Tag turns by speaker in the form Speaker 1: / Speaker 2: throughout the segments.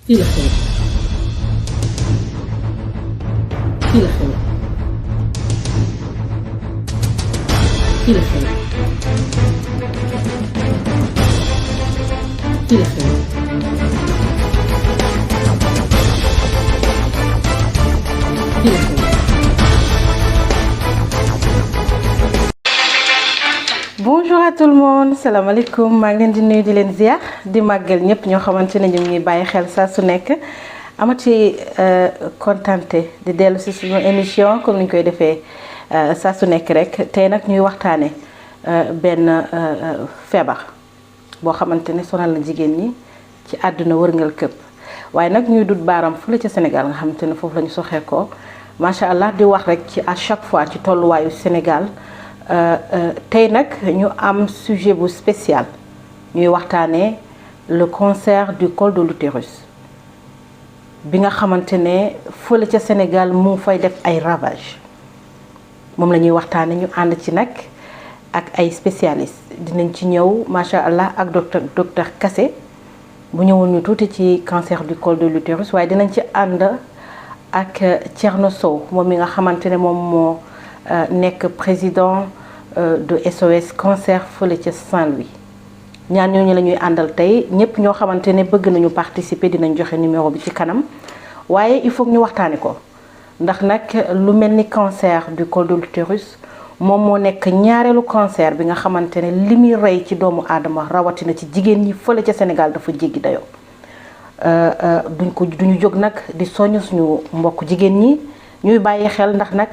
Speaker 1: fii la xew fii la xew fii la xew fii la xew fii la xew.
Speaker 2: Bonjour à tout le monde, salaamaaleykum maa ngi leen di nuyu di leen ziar di màggal ñëpp ñoo xamante ne ñu ngi bàyyi xel saa su nekk amati kontante di dellu si suñu émission comme ni ñu koy defee saa su nekk rek tey nag ñuy waxtaane benn feebar boo xamante ne sonal na jigéen ñi ci àdduna wërngal këpp waaye nag ñuy dut baaram fële ca Sénégal nga xamante ne foofu la ñu soxee ko macha allah di wax rek ci à chaque fois ci tolluwaayu Sénégal. tey nag ñu am sujet bu spécial ñuy waxtaanee le cancer du col de l'utérus bi nga xamante ne fële ca Sénégal mu fay def ay ravages moom la ñuy waxtaanee ñu ànd ci nag ak ay spécialistes dinañ ci ñëw macha allah ak docteur Kassé bu ñëwoon ñu tuuti ci cancer du col de l'utérus waaye dinañ ci ànd ak Thierno Sow moom mi nga xamante ne moom moo nekk président de SOS cancer fële ca Saint-Louis ñaan ñooñu la ñuy àndal tey ñëpp ñoo xamante ne bëgg nañu participer dinañ joxe numéro bi ci kanam waaye il faut ñu waxtaane ko ndax nag lu mel ni cancer du col de l'utérus moom moo nekk ñaareelu cancer bi nga xamante ne li muy rey ci doomu aadama rawatina ci jigéen ñi fële ca Sénégal dafa jéggi dayoo duñu jóg nag di soññ suñu mbokk jigéen ñi ñuy bàyyi xel ndax nag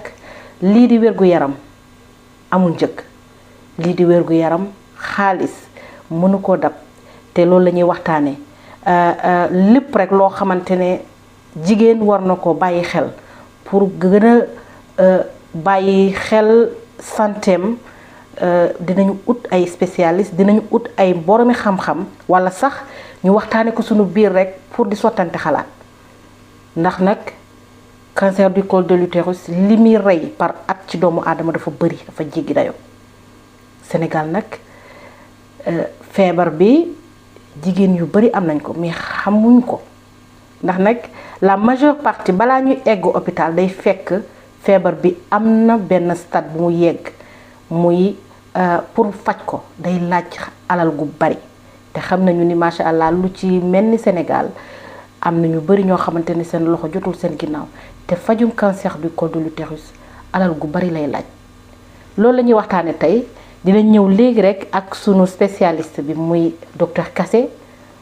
Speaker 2: lii di wérgu yaram amul njëkk lii di wérgu yaram xaalis mënu koo dab te loolu la ñuy waxtaanee lépp rek loo xamante ne jigéen war na ko bàyyi xel pour gën a bàyyi xel santeem dinañu ut ay spécialiste dinañu ut ay boromi xam-xam walla sax ñu waxtaane ko suñu biir rek pour di sottante xalaat ndax nag cancer du col de l'utérus li muy rey par at ci doomu aadama dafa bëri dafa jéggi dayoo Sénégal nag feebar bi jigéen yu bëri am nañ ko mais xamuñ ko ndax nag la majeure partie balaa ñuy egg hôpital day fekk feebar bi am na benn stade bu mu yegg muy pour faj ko day laaj alal gu bari te xam nañu ni macha allah lu ci mel ni Sénégal am na ñu bëri ñoo xamante ne seen loxo jotul seen ginnaaw te fajum cancer du col de l'utérus alal gu bari lay laaj loolu la ñuy waxtaane tey dinañ ñëw léegi rek ak sunu spécialiste bi muy docteur Kassé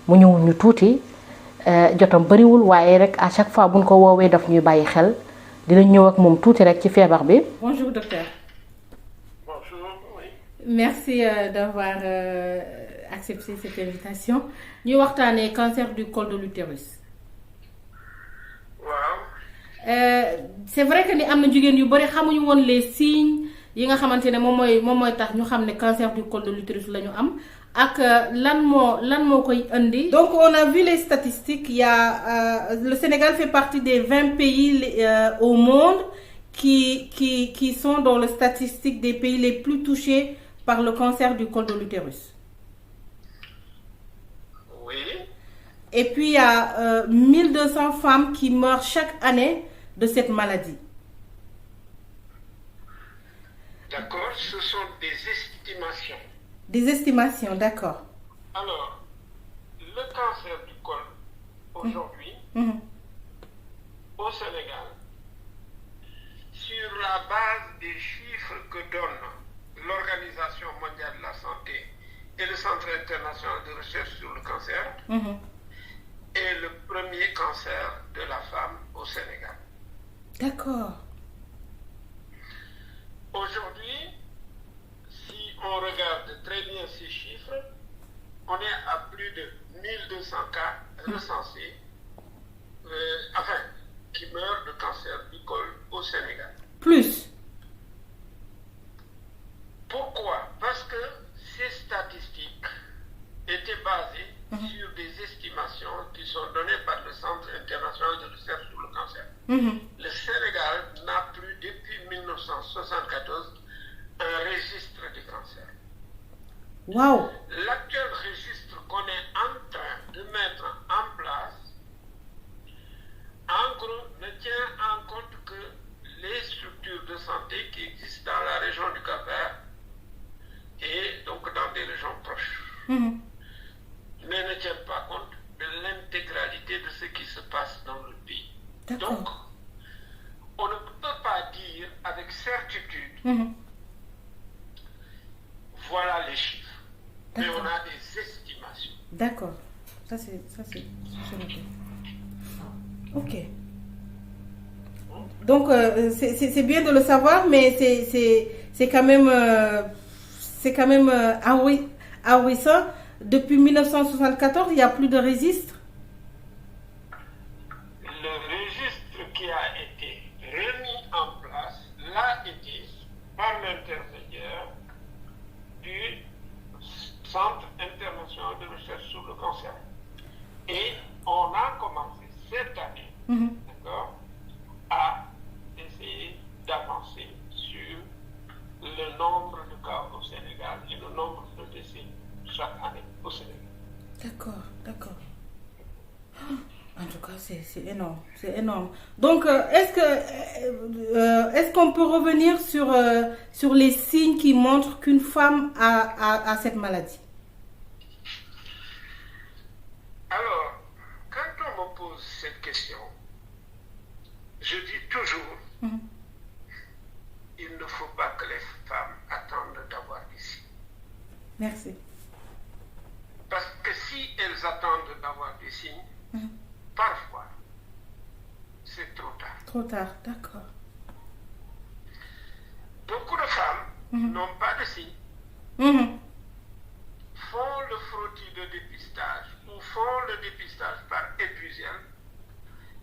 Speaker 2: mu ñëw ñu tuuti jotam bariwul waaye rek à chaque fois buñ ko woowee daf ñuy bàyyi xel dinañ ñëw ak moom tuuti rek ci feebar bi. Bonjour docteur.
Speaker 3: Bonjour, oui.
Speaker 2: Merci d'avoir accepté cette invitation. ñuy waxtaanee cancer du col de l'utérus. C'est vrai que ni am na jigéen yu bari xamuñu woon les signes yi nga xamante ne moom mooy tax ñu xam ne cancer du col de l'utérus la ñu am ak lan moo koy indi. Donc on a vu les statistiques, il y a le Sénégal fait partie des 20 pays au monde qui sont dans les statistiques des pays les plus touchés par le cancer du col de l'utérus.
Speaker 3: Oui.
Speaker 2: Et puis il y a 1200 femmes qui meurent chaque année de cette maladie.
Speaker 3: D'accord, ce sont des estimations.
Speaker 2: Des estimations, d'accord.
Speaker 3: Alors, le cancer du col, aujourd'hui, au Sénégal, sur la base des chiffres que donne l'Organisation mondiale de la santé et le Centre international de recherche sur le cancer, est le premier cancer de la femme au Sénégal.
Speaker 2: D'accord.
Speaker 3: Aujourd'hui, si on regarde très bien ces chiffres, on est à plus de 1200 cas recensés, qui meurent de cancer du col au Sénégal.
Speaker 2: Plus.
Speaker 3: Pourquoi? Parce que ces statistiques étaient basées sur des estimations qui sont données par le Centre international de recherche sur le cancer. Le Sénégal n'a plus depuis 1974 un registre de cancer.
Speaker 2: Wow.
Speaker 3: L'actuel registre qu'on est en train de mettre en place santé qui existent dans la région du Cap-Vert et donc dans des régions proches. Mais ne tiennent pas compte de l'intégralité de ce qui se passe dans le pays. Donc, on ne peut pas dire avec certitude, voilà les chiffres. Mais on a des estimations.
Speaker 2: D'accord. Ça c'est noté. Ok. Donc c'est bien de le savoir, mais c'est quand même ahurissant. Depuis 1974, il n'y a plus de registre.
Speaker 3: Le registre qui a été remis en place l'a été par l'intermédiaire du Centre international de recherche sur le cancer. Et on a commencé cette année, d'accord, à essayer d'avancer sur le nombre de cas au Sénégal et le nombre de décès chaque année au Sénégal.
Speaker 2: D'accord. En tout cas, c'est énorme, c'est énorme. Donc, est-ce qu'on peut revenir sur les signes qui montrent qu'une femme a cette maladie?
Speaker 3: Alors, quand on me pose cette question, je dis toujours, il ne faut pas que les femmes attendent d'avoir des signes.
Speaker 2: Merci.
Speaker 3: Parce que si elles attendent d'avoir des signes, parfois, c'est trop tard.
Speaker 2: Trop tard, d'accord.
Speaker 3: Beaucoup de femmes n'ont pas de signes, font le frottis de dépistage ou font le dépistage par épuiselle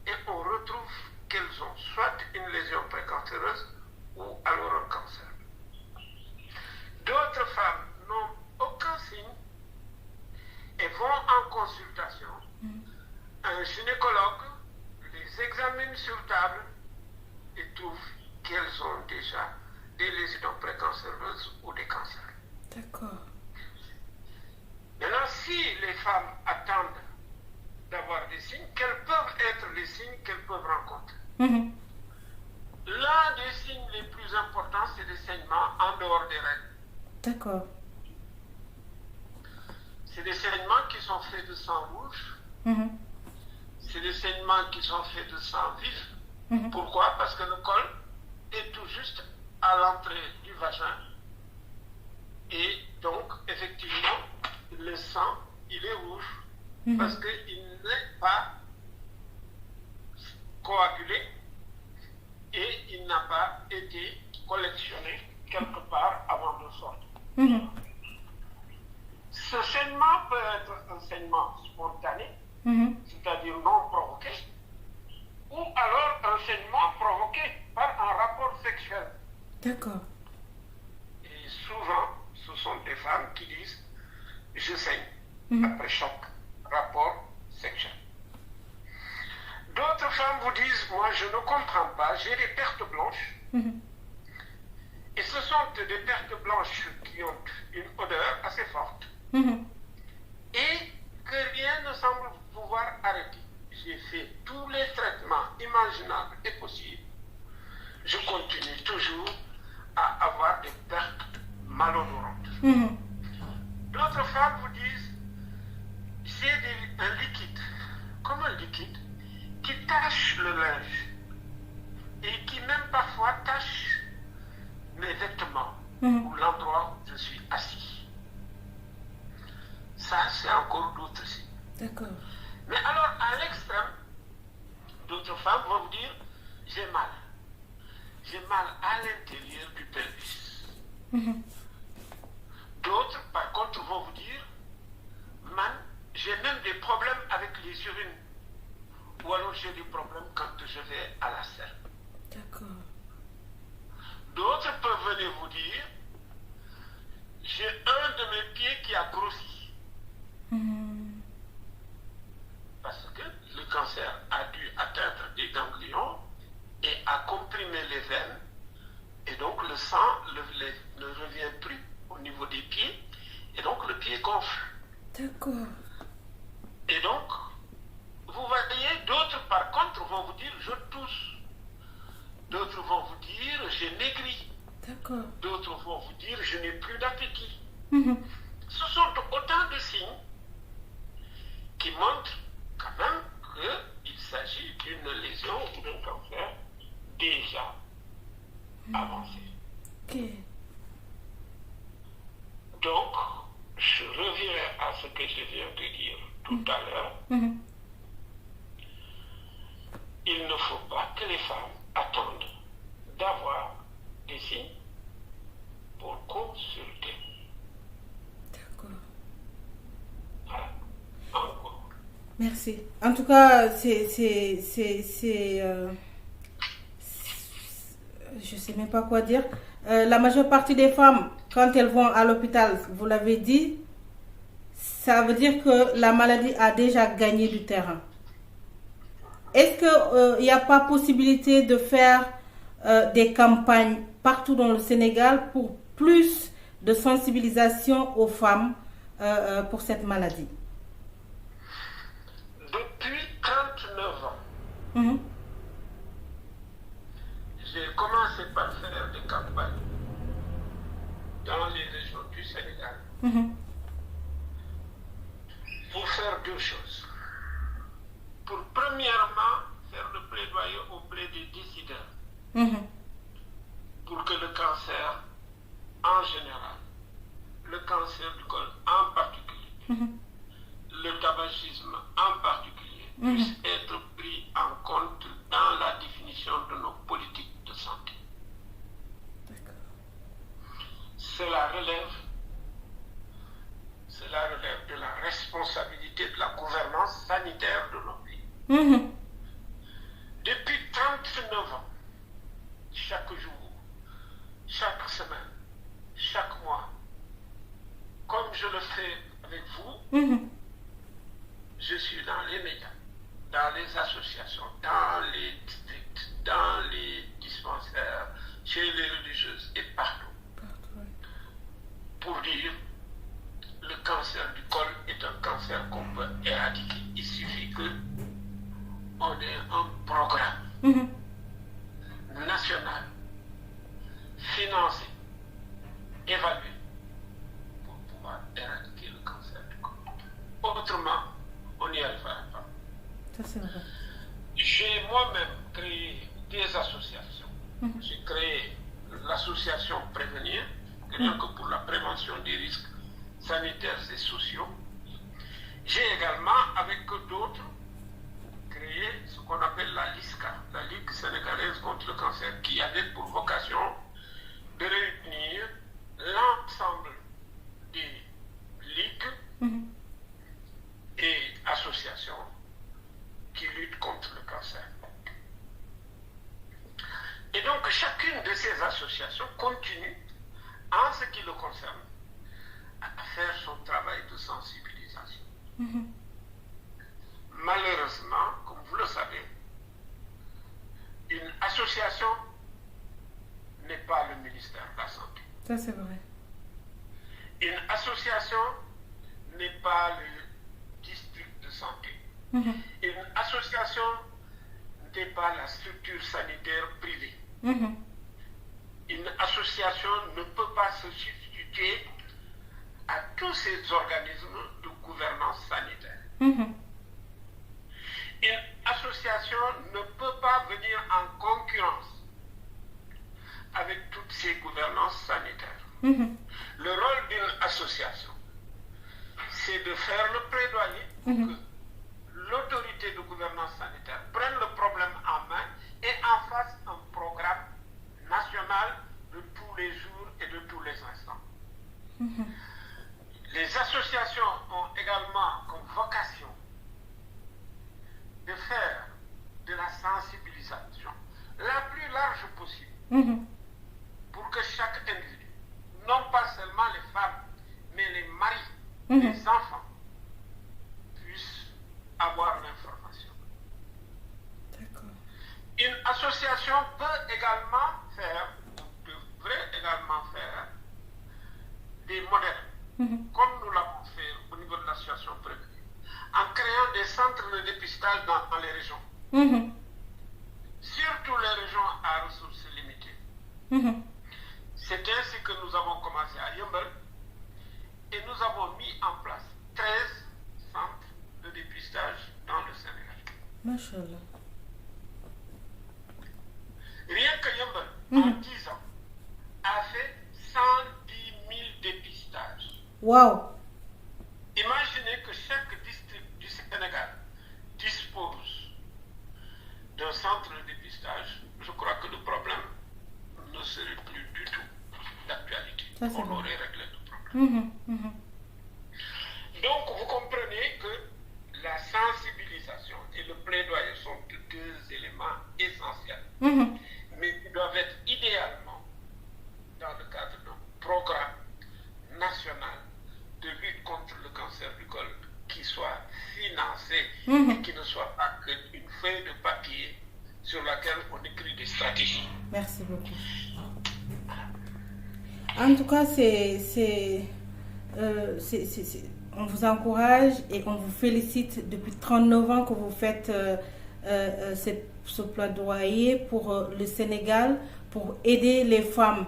Speaker 3: et on retrouve qu'elles ont soit une lésion précancéreuse ou alors un cancer. D'autres femmes n'ont aucun signe et vont en consultation. Un gynécologue les examine sur table et trouve qu'elles ont déjà des lésions précancéreuses ou des cancers.
Speaker 2: D'accord.
Speaker 3: Maintenant, si les femmes attendent d'avoir des signes, quels peuvent être les signes qu'elles peuvent rencontrer? L'un des signes les plus importants, c'est les saignements en dehors des règles.
Speaker 2: D'accord.
Speaker 3: C'est des saignements qui sont faits de sang rouge. C'est des saignements qui sont faits de sang vif. Pourquoi? Parce que le col est tout juste à l'entrée du vagin. Et donc, effectivement, le sang, il est rouge. Parce qu'il n'est pas coagulé et il n'a pas été collectionné quelque part avant de sortir. Ce saignement peut être un saignement spontané, c'est-à-dire non provoqué, ou alors un saignement provoqué par un rapport sexuel.
Speaker 2: D'accord.
Speaker 3: Et souvent, ce sont des femmes qui disent « je saigne » après chaque rapport sexuel. D'autres femmes vous disent « moi je ne comprends pas, j'ai des pertes blanches ». Et ce sont des pertes blanches qui ont une odeur assez forte. Et que rien ne semble pouvoir arrêter. J'ai fait tous les traitements imaginables et possibles. Je continue toujours à avoir des pertes malodorantes. D'autres femmes vous disent, j'ai un liquide, comme un liquide, qui tache le linge et qui même parfois tache mes vêtements ou l'endroit où je suis assis. Ça, c'est encore d'autres signes.
Speaker 2: D'accord.
Speaker 3: Mais alors, à l'extrême, d'autres femmes vont vous dire, j'ai mal. J'ai mal à l'intérieur du pelvis. D'autres, par contre, vont vous dire, man, j'ai même des problèmes avec les urines. Ou alors j'ai des problèmes quand je vais à la selle.
Speaker 2: D'accord.
Speaker 3: D'autres peuvent venir vous dire, j'ai un de mes pieds qui a grossi. Parce que le cancer a dû atteindre des ganglions et a comprimé les veines. Et donc le sang ne revient plus au niveau des pieds. Et donc le pied gonfle.
Speaker 2: D'accord.
Speaker 3: Et donc, vous voyez, d'autres par contre vont vous dire, je tousse. D'autres vont vous dire, j'ai maigri
Speaker 2: D'accord.
Speaker 3: D'autres vont vous dire, je n'ai plus d'appétit.
Speaker 2: Mhm.
Speaker 3: Ce sont autant de signes qui montrent quand même qu'il s'agit d'une lésion ou d'un cancer déjà avancé.
Speaker 2: Ok.
Speaker 3: Donc, je reviens à ce que je viens de dire tout à l'heure.
Speaker 2: Mhm.
Speaker 3: Il ne faut pas que les femmes attendent d'avoir des signes pour consulter.
Speaker 2: D'accord.
Speaker 3: Voilà. Encore.
Speaker 2: Merci. En tout cas, je sais même pas quoi dire. La majeure partie des femmes, quand elles vont à l'hôpital, vous l'avez dit, ça veut dire que la maladie a déjà gagné du terrain. Est-ce qu'il n'y a pas possibilité de faire des campagnes partout dans le Sénégal pour plus de sensibilisation aux femmes pour cette maladie?
Speaker 3: Depuis 39 ans,
Speaker 2: Mhm.
Speaker 3: j'ai commencé par faire des campagnes dans les régions du Sénégal
Speaker 2: Mhm.
Speaker 3: pour faire deux choses. Pour premièrement, faire le plaidoyer auprès des décideurs
Speaker 2: Mhm.
Speaker 3: pour que le cancer en général, le cancer du col en particulier,
Speaker 2: Mhm.
Speaker 3: le tabagisme en particulier, puisse être pris en compte dans la définition de nos politiques de santé.
Speaker 2: D'accord.
Speaker 3: Cela relève de la responsabilité de la gouvernance sanitaire de nos pays.
Speaker 2: Mhm.
Speaker 3: Depuis 39 ans, chaque jour, chaque semaine, chaque mois, comme je le fais avec vous,
Speaker 2: Mhm.
Speaker 3: je suis dans les médias, dans les associations, dans les districts, dans les dispensaires, chez les religieuses et partout, pour dire le cancer du col est un cancer qu'on peut éradiquer. Il suffit que on ait un programme
Speaker 2: Mhm.
Speaker 3: national, financé, évalué, pour pouvoir éradiquer le cancer du col. Autrement, on n'y arrivera pas.
Speaker 2: Ça c'est vrai.
Speaker 3: J'ai moi-même créé des associations. J'ai créé l'association Prévenir, rien que pour la prévention des risques sanitaires et sociaux. J'ai également, avec d'autres, créé ce qu'on appelle la LISCA, la Ligue sénégalaise contre le cancer, qui avait pour vocation de réunir l'ensemble des ligues
Speaker 2: Mhm.
Speaker 3: et associations qui luttent contre le cancer. Et donc chacune de ces associations continue, en ce qui le concerne, à faire son travail de sensibilisation.
Speaker 2: Mhm.
Speaker 3: Malheureusement, comme vous le savez, une association n'est pas le ministère de la Santé.
Speaker 2: Ça c'est vrai.
Speaker 3: Une association n'est pas le district de santé.
Speaker 2: Mhm.
Speaker 3: Une association n'est pas la structure sanitaire privée.
Speaker 2: Mhm.
Speaker 3: Une association ne peut pas se substituer à tous ces organismes de gouvernance sanitaire.
Speaker 2: Mhm.
Speaker 3: Une association ne peut pas venir en concurrence avec toutes ces gouvernances sanitaires.
Speaker 2: Mhm.
Speaker 3: Le rôle d'une association, c'est de faire le plaidoyer pour que l'autorité de gouvernance sanitaire prenne le problème en main et en fasse un programme national de tous les jours et de tous les instants. Les associations ont également comme vocation de faire de la sensibilisation la plus large possible
Speaker 2: Mhm.
Speaker 3: pour que chaque individu, non pas seulement les femmes, mais les maris,
Speaker 2: Mhm.
Speaker 3: les enfants, puissent avoir l'information.
Speaker 2: D'accord.
Speaker 3: Une association peut également faire, ou devrait également faire, des modèles,
Speaker 2: Mhm.
Speaker 3: comme nous l'avons fait au niveau de l'association Prévenir, en créant des centres de dépistage dans les régions,
Speaker 2: Mhm.
Speaker 3: surtout les régions à ressources limitées.
Speaker 2: Mhm.
Speaker 3: C'est que nous avons commencé à Yeumbeul et nous avons mis en place 13 centres de dépistage dans le Sénégal.
Speaker 2: Machallah.
Speaker 3: Rien que Yeumbeul, en 10 ans, a fait 110 000 dépistages.
Speaker 2: Waouh.
Speaker 3: Imaginez que chaque district du Sénégal dispose d'un centre de dépistage. Je crois que le problème ne serait plus du tout d'actualité.
Speaker 2: Ça, c'est
Speaker 3: On
Speaker 2: bon.
Speaker 3: aurait réglé le problème. Donc, vous comprenez que la sensibilisation et le plaidoyer sont deux éléments essentiels, mais qui doivent être idéalement dans le cadre d'un programme national de lutte contre le cancer du col qui soit financé et qui ne soit pas qu'une feuille de papier sur laquelle on écrit des stratégies.
Speaker 2: Merci beaucoup. En tout cas, on vous encourage et on vous félicite depuis 39 ans que vous faites ce plaidoyer pour le Sénégal, pour aider les femmes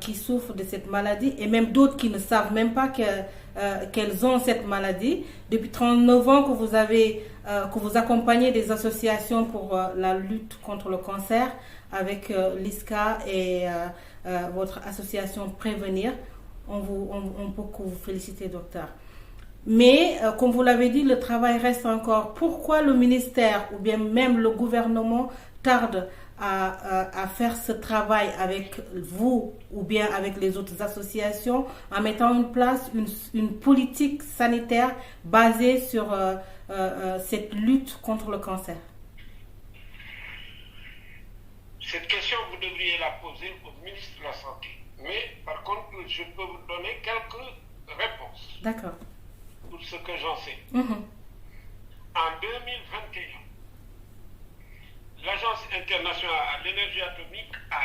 Speaker 2: qui souffrent de cette maladie et même d'autres qui ne savent même pas qu'elles ont cette maladie. Depuis 39 ans que vous accompagnez des associations pour la lutte contre le cancer avec l'ISCA et votre association Prévenir. On peut que vous féliciter, docteur. Mais, comme vous l'avez dit, le travail reste encore. Pourquoi le ministère ou bien même le gouvernement tarde à faire ce travail avec vous ou bien avec les autres associations en mettant en place une politique sanitaire basée sur cette lutte contre le cancer?
Speaker 3: Cette question, vous devriez la poser au ministre de la Santé. Mais par contre, je peux vous donner quelques réponses.
Speaker 2: D'accord.
Speaker 3: Pour ce que j'en sais. En 2021, l'Agence internationale à l'énergie atomique a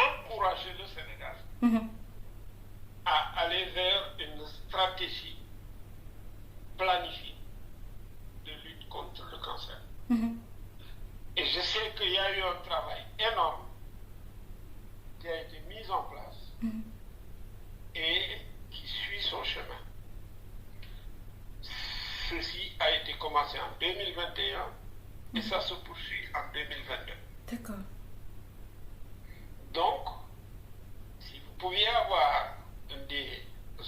Speaker 3: encouragé le Sénégal à aller vers une stratégie planifiée de lutte contre le cancer. Et je sais qu'il y a eu un travail énorme qui a été mis en place et qui suit son chemin. Ceci a été commencé en 2021 et ça se poursuit en 2022.
Speaker 2: D'accord.
Speaker 3: Donc, si vous pouviez avoir des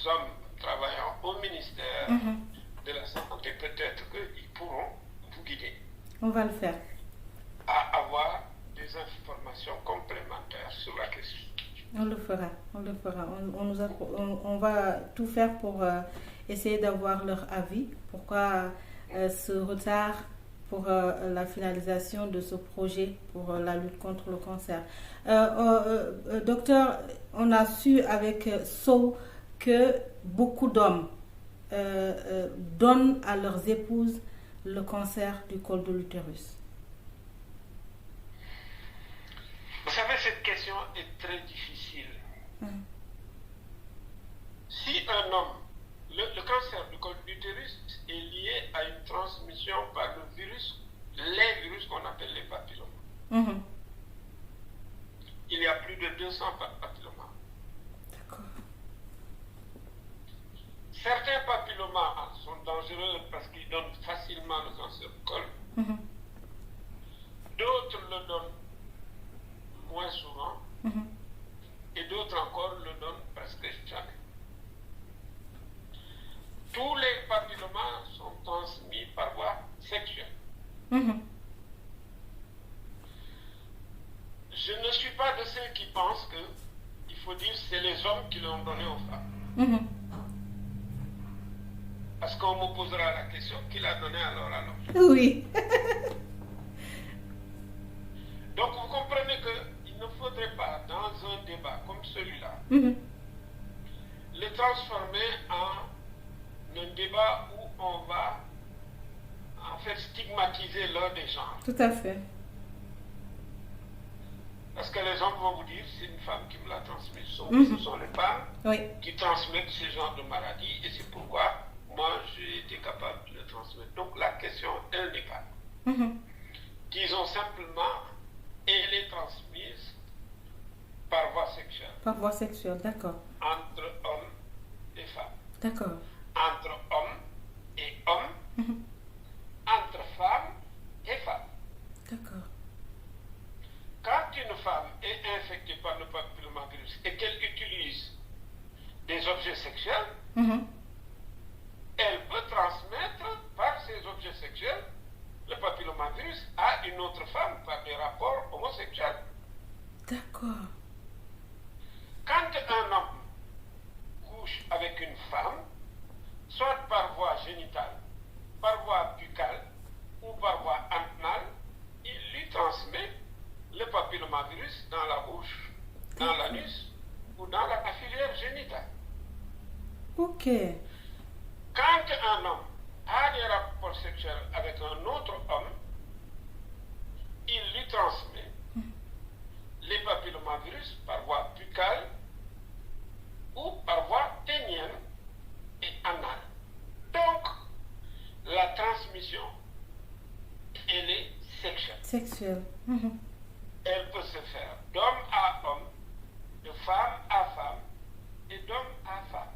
Speaker 3: hommes travaillant au ministère de la Santé, peut-être qu'ils pourront vous guider.
Speaker 2: On va le faire.
Speaker 3: À avoir des informations complémentaires sur la question.
Speaker 2: On le fera, on le fera. On va tout faire pour essayer d'avoir leur avis. Pourquoi ce retard pour la finalisation de ce projet pour la lutte contre le cancer. Docteur, on a su avec SOW que beaucoup d'hommes donnent à leurs épouses le cancer du col de l'utérus.
Speaker 3: Vous savez, cette question est très difficile. Si un homme, le cancer du col de l'utérus est lié à une transmission par le virus, les virus qu'on appelle les papillomas. Il y a plus de 200 papillomas.
Speaker 2: D'accord.
Speaker 3: Certains papillomas sont dangereux parce qu'ils donnent facilement le cancer du col. D'autres le donnent moins souvent et d'autres encore le donnent presque jamais. Tous les papillomas sont transmis par voie sexuelle. Je ne suis pas de ceux qui pensent que il faut dire que c'est les hommes qui l'ont donné aux femmes. Parce qu'on me posera la question, qui l'a donné alors à l'homme?
Speaker 2: Oui.
Speaker 3: Donc vous comprenez qu'il ne faudrait pas, dans un débat comme celui-là, le transformer en un débat où on va en fait stigmatiser l'un des genres.
Speaker 2: Tout à fait.
Speaker 3: Parce que les hommes vont vous dire, c'est une femme qui me l'a transmis. Ce sont les femmes qui transmettent ce genre de maladie et c'est pourquoi moi j'ai été capable de le transmettre. Donc la question, elle n'est pas. Disons simplement, elle est transmise par voie sexuelle
Speaker 2: Par voie sexuelle, d'accord.
Speaker 3: entre hommes et femmes,
Speaker 2: D'accord.
Speaker 3: entre hommes et hommes, entre femmes et femmes.
Speaker 2: D'accord.
Speaker 3: Quand une femme est infectée par le papillomavirus et qu'elle utilise des objets sexuels, elle peut transmettre par ces objets sexuels le papillomavirus à une autre femme par des rapports homosexuels.
Speaker 2: D'accord.
Speaker 3: Quand un homme couche avec une femme, soit par voie génitale, par voie buccale ou par voie anale, il lui transmet le papillomavirus dans la bouche, dans l'anus ou dans la filière génitale.
Speaker 2: Ok.
Speaker 3: Quand un homme a des rapports sexuels avec un autre homme, il lui transmet les papillomavirus par voie buccale ou par voie pénienne et anale. Donc, la transmission, elle est sexuelle.
Speaker 2: Sexuelle.
Speaker 3: Elle peut se faire d'homme à homme, de femme à femme et d'homme à femme,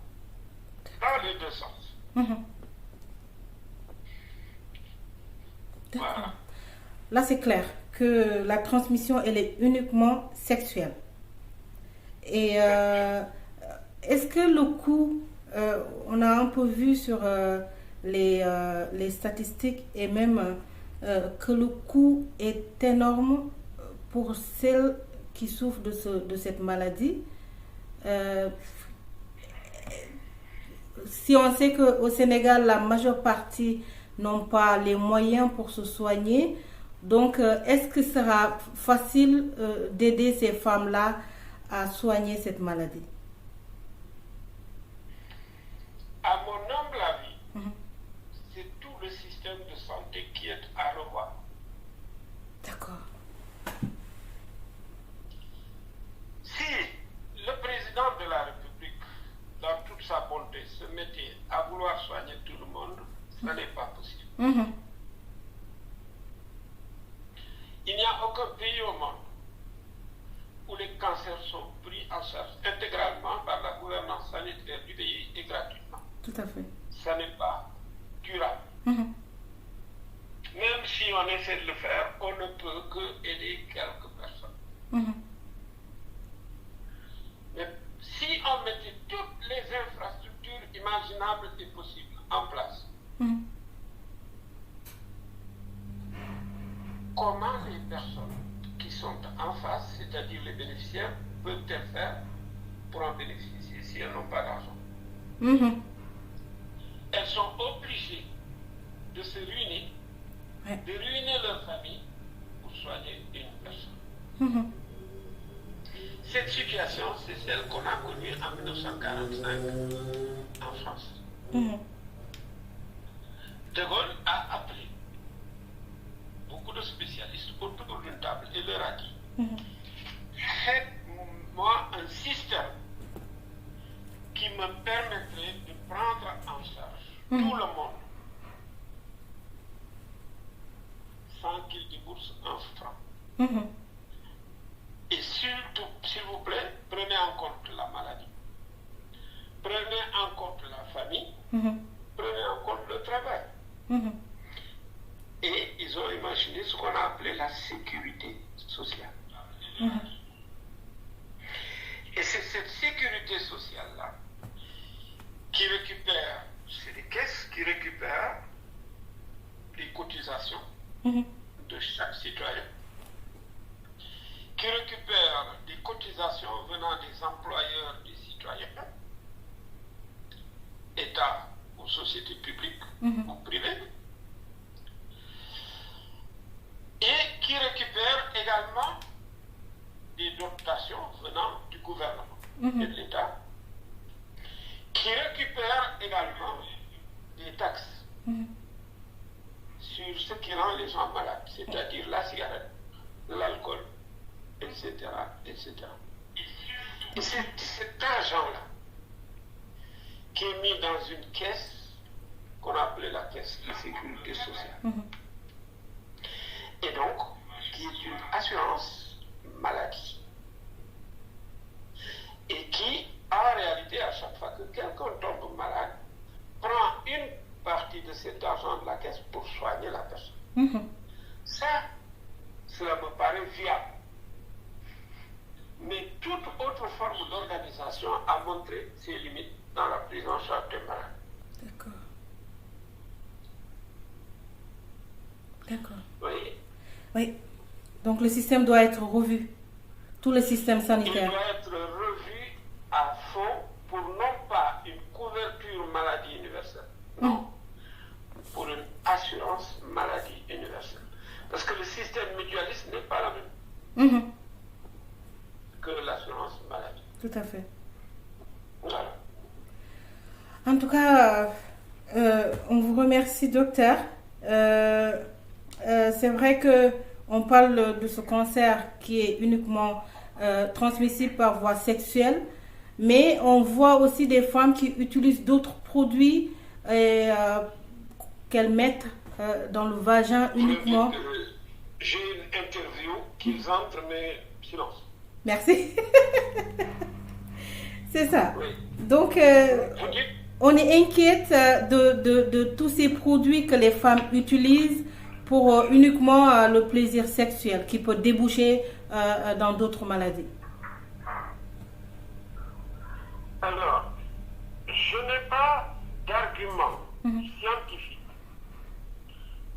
Speaker 3: dans les deux sens.
Speaker 2: D'accord.
Speaker 3: Voilà.
Speaker 2: Là, c'est clair que la transmission, elle est uniquement sexuelle. Et est-ce que le coût, on a un peu vu sur les statistiques et même que le coût est énorme pour celles qui souffrent de cette maladie. Si on sait qu'au Sénégal, la majeure partie n'ont pas les moyens pour se soigner, donc est-ce que ce sera facile d'aider ces femmes-là à soigner cette maladie?
Speaker 3: À mon humble avis, c'est tout le système de santé qui est à revoir.
Speaker 2: D'accord.
Speaker 3: Si le président de la République, dans toute sa bonté, se mettait à vouloir soigner tout le monde, ce n'est pas possible. Il n'y a aucun pays au monde où les cancers sont pris en charge intégralement par la gouvernance sanitaire du pays et gratuitement.
Speaker 2: Tout à fait.
Speaker 3: Ça n'est pas durable. Même si on essaie de le faire, on ne peut que aider quelques personnes. Mais si on mettait toutes les infrastructures imaginables et possibles en place, comment les personnes qui sont en face, c'est-à-dire les bénéficiaires, peuvent-elles faire pour en bénéficier si elles n'ont pas d'argent? Elles sont obligées de se ruiner, de ruiner leur famille pour soigner une personne. Cette situation, c'est celle qu'on a connue en 1945 en France. De Gaulle a appelé beaucoup de spécialistes autour d'une table et leur a dit faites-moi un système qui me permettrait de prendre en charge tout le monde sans qu'il débourse un franc. Et surtout, s'il vous plaît, prenez en compte la maladie, prenez en compte la famille, prenez en compte le travail. Et ils ont imaginé ce qu'on a appelé la sécurité sociale. Et c'est cette sécurité sociale-là qui récupère, c'est des caisses qui récupèrent les cotisations de chaque citoyen, qui récupèrent des cotisations venant des employeurs des citoyens, État ou sociétés publiques ou privées, et qui récupèrent également des dotations venant du gouvernement et de l'État, qui récupèrent également des taxes sur ce qui rend les gens malades, c'est-à-dire la cigarette, l'alcool, etc., etc. Et c'est cet argent-là qui est mis dans une caisse qu'on appelait la caisse de sécurité sociale. Et donc, qui est une assurance maladie. Ça, cela me paraît viable. Mais toute autre forme d'organisation a montré ses limites dans la prise en charge des malades.
Speaker 2: D'accord. D'accord.
Speaker 3: Oui.
Speaker 2: Oui. Donc le système doit être revu. Tout le système
Speaker 3: Il
Speaker 2: sanitaire.
Speaker 3: doit être revu à fond pour non pas une couverture maladie universelle, non, pour une assurance maladie universelle. Parce que le système mutualiste n'est pas la même
Speaker 2: Mhm.
Speaker 3: que l'assurance maladie.
Speaker 2: Tout à fait.
Speaker 3: Voilà.
Speaker 2: En tout cas, on vous remercie, docteur. C'est vrai que on parle de ce cancer qui est uniquement transmissible par voie sexuelle, mais on voit aussi des femmes qui utilisent d'autres produits qu'elles mettent dans le vagin uniquement.
Speaker 3: J'ai une interview qu'ils entrent, mais silence.
Speaker 2: Merci. C'est ça.
Speaker 3: Oui.
Speaker 2: Donc,
Speaker 3: Vous dites,
Speaker 2: on est inquiète de tous ces produits que les femmes utilisent pour uniquement le plaisir sexuel qui peut déboucher dans d'autres maladies.
Speaker 3: alors, je n'ai pas d'argument scientifique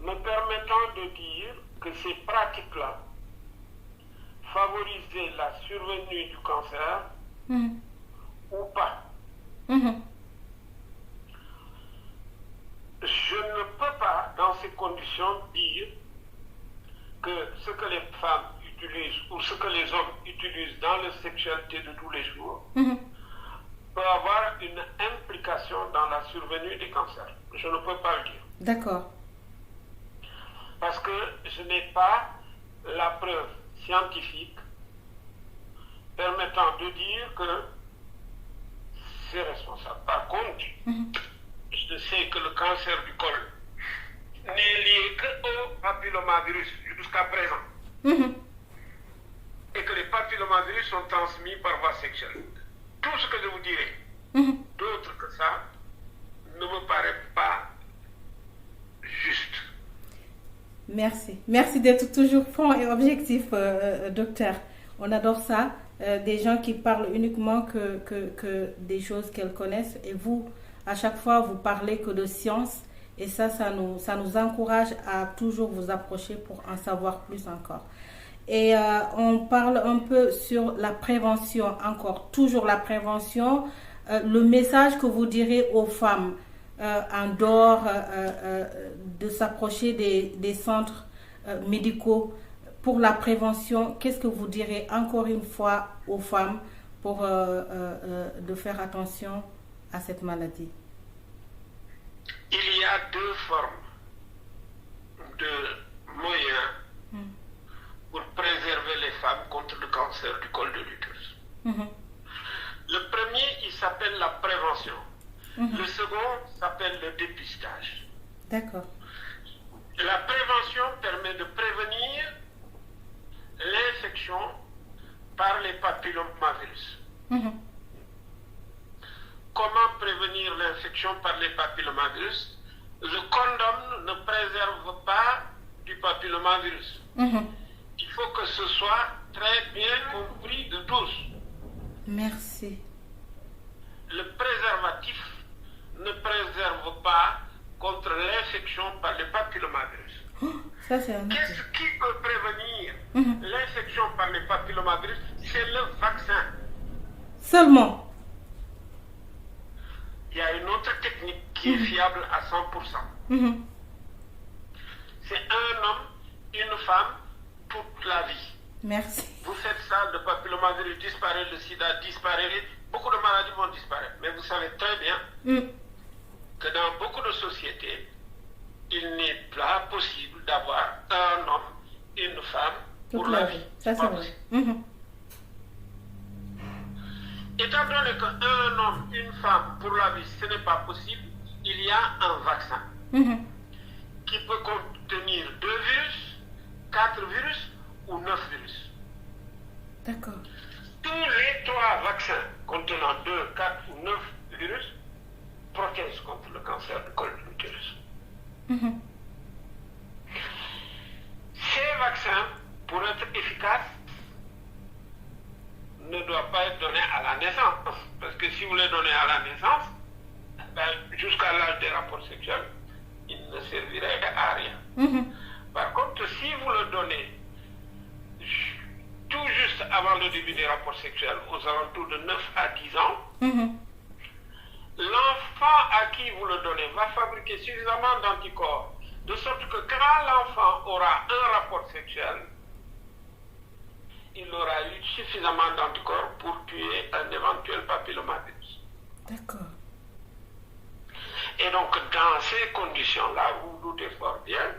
Speaker 3: me permettant de dire que ces pratiques-là favorisaient la survenue du cancer
Speaker 2: Mhm.
Speaker 3: ou pas.
Speaker 2: Mhm.
Speaker 3: Je ne peux pas, dans ces conditions, dire que ce que les femmes utilisent ou ce que les hommes utilisent dans leur sexualité de tous les jours
Speaker 2: Mhm.
Speaker 3: peut avoir une implication dans la survenue des cancers. Je ne peux pas le dire.
Speaker 2: D'accord.
Speaker 3: Parce que je n'ai pas la preuve scientifique permettant de dire que c'est responsable. Par contre, je sais que le cancer du col n'est lié qu'au papillomavirus jusqu'à présent.
Speaker 2: Mhm.
Speaker 3: Et que les papillomavirus sont transmis par voie sexuelle. Tout ce que je vous dirai,
Speaker 2: Mhm.
Speaker 3: d'autre que ça, ne me paraît pas juste.
Speaker 2: Merci. Merci d'être toujours franc et objectif, docteur. On adore ça. Des gens qui parlent uniquement que des choses qu'elles connaissent. Et vous, à chaque fois, vous parlez que de science. Et ça nous encourage à toujours vous approcher pour en savoir plus encore. Et on parle un peu sur la prévention encore. Toujours la prévention. Le message que vous direz aux femmes en dehors de s'approcher des centres médicaux pour la prévention, qu'est-ce que vous direz encore une fois aux femmes pour de faire attention à cette maladie?
Speaker 3: Il y a deux formes de moyens pour préserver les femmes contre le cancer du col de l'utérus.
Speaker 2: Mhm.
Speaker 3: Le premier, il s'appelle la prévention. Le second s'appelle le dépistage.
Speaker 2: D'accord.
Speaker 3: La prévention permet de prévenir l'infection par les papillomavirus.
Speaker 2: Mhm.
Speaker 3: Comment prévenir l'infection par les papillomavirus? Le condom ne préserve pas du papillomavirus.
Speaker 2: Mhm.
Speaker 3: Il faut que ce soit très bien compris de tous.
Speaker 2: Merci.
Speaker 3: Le préservatif ne préserve pas contre l'infection par les papillomavirus.
Speaker 2: Ça, c'est un autre.
Speaker 3: Qu'est-ce qui peut prévenir l'infection par les papillomavirus? C'est le vaccin.
Speaker 2: Seulement.
Speaker 3: Il y a une autre technique qui est fiable à 100%.
Speaker 2: Mhm.
Speaker 3: C'est un homme, une femme, toute la vie.
Speaker 2: Merci.
Speaker 3: Vous faites ça, le papillomavirus disparaît, le sida disparaît, beaucoup de maladies vont disparaître. Mais vous savez très bien
Speaker 2: Mhm.
Speaker 3: que dans beaucoup de sociétés, il n'est pas possible d'avoir un homme, une femme pour
Speaker 2: Toute
Speaker 3: la
Speaker 2: la
Speaker 3: vie.
Speaker 2: vie. Ça,
Speaker 3: C'est
Speaker 2: c'est
Speaker 3: pas
Speaker 2: vrai.
Speaker 3: possible.
Speaker 2: Mhm.
Speaker 3: Étant donné qu'un homme, une femme pour la vie, ce n'est pas possible, il y a un vaccin
Speaker 2: Mhm.
Speaker 3: qui peut contenir 2 virus, 4 virus ou 9 virus.
Speaker 2: D'accord.
Speaker 3: Tous les 3 vaccins contenant 2, 4 ou 9 virus protègent contre le cancer du col de l'utérus.
Speaker 2: Mhm.
Speaker 3: si vous le donnez à la naissance, jusqu'à l'âge des rapports sexuels, il ne servirait à rien. Par contre, si vous le donnez tout juste avant le début des rapports sexuels, aux alentours de 9 à 10 ans, l'enfant à qui vous le donnez va fabriquer suffisamment d'anticorps, de sorte que quand l'enfant aura un rapport sexuel, il aura eu suffisamment d'anticorps pour tuer un éventuel papillomavirus.
Speaker 2: D'accord.
Speaker 3: Et donc, dans ces conditions-là, vous vous doutez fort bien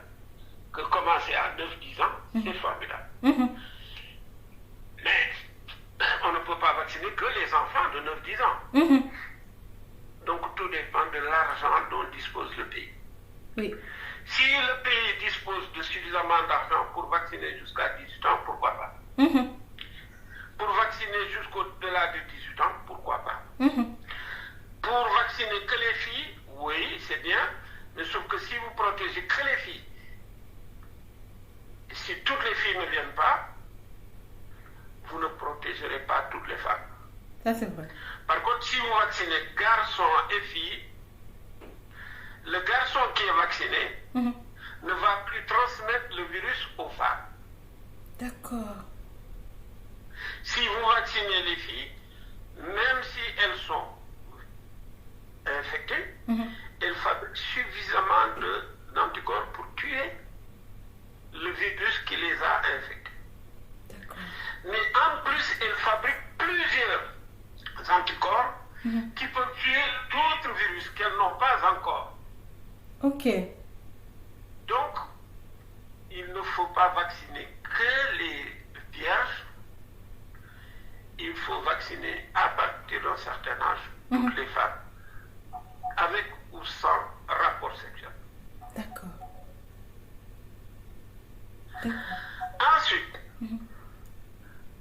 Speaker 3: que commencer à 9-10 ans, c'est formidable. Mais on ne peut pas vacciner que les enfants de 9-10 ans. Donc, tout dépend de l'argent dont dispose le pays.
Speaker 2: Oui.
Speaker 3: Si le pays dispose de suffisamment d'argent pour vacciner jusqu'à 18 ans, pourquoi pas? Pour vacciner jusqu'au-delà de 18 ans, pourquoi pas? Pour vacciner que les filles, oui, c'est bien, mais sauf que si vous protégez que les filles, si toutes les filles ne viennent pas, vous ne protégerez pas toutes les femmes.
Speaker 2: Ça, c'est vrai.
Speaker 3: Par contre, si vous vaccinez garçons et filles, le garçon qui est vacciné ne va plus transmettre le virus aux femmes.
Speaker 2: D'accord.
Speaker 3: Si vous vaccinez les filles, même si elles sont infectées, elles fabriquent suffisamment d'anticorps pour tuer le virus qui les a infectés.
Speaker 2: D'accord.
Speaker 3: Mais en plus, elles fabriquent plusieurs anticorps qui peuvent tuer d'autres virus qu'elles n'ont pas encore.
Speaker 2: Ok.
Speaker 3: Donc, il ne faut pas vacciner que les vierges. Il faut vacciner à partir d'un certain âge toutes les femmes, avec ou sans rapport sexuel.
Speaker 2: D'accord.
Speaker 3: Ensuite,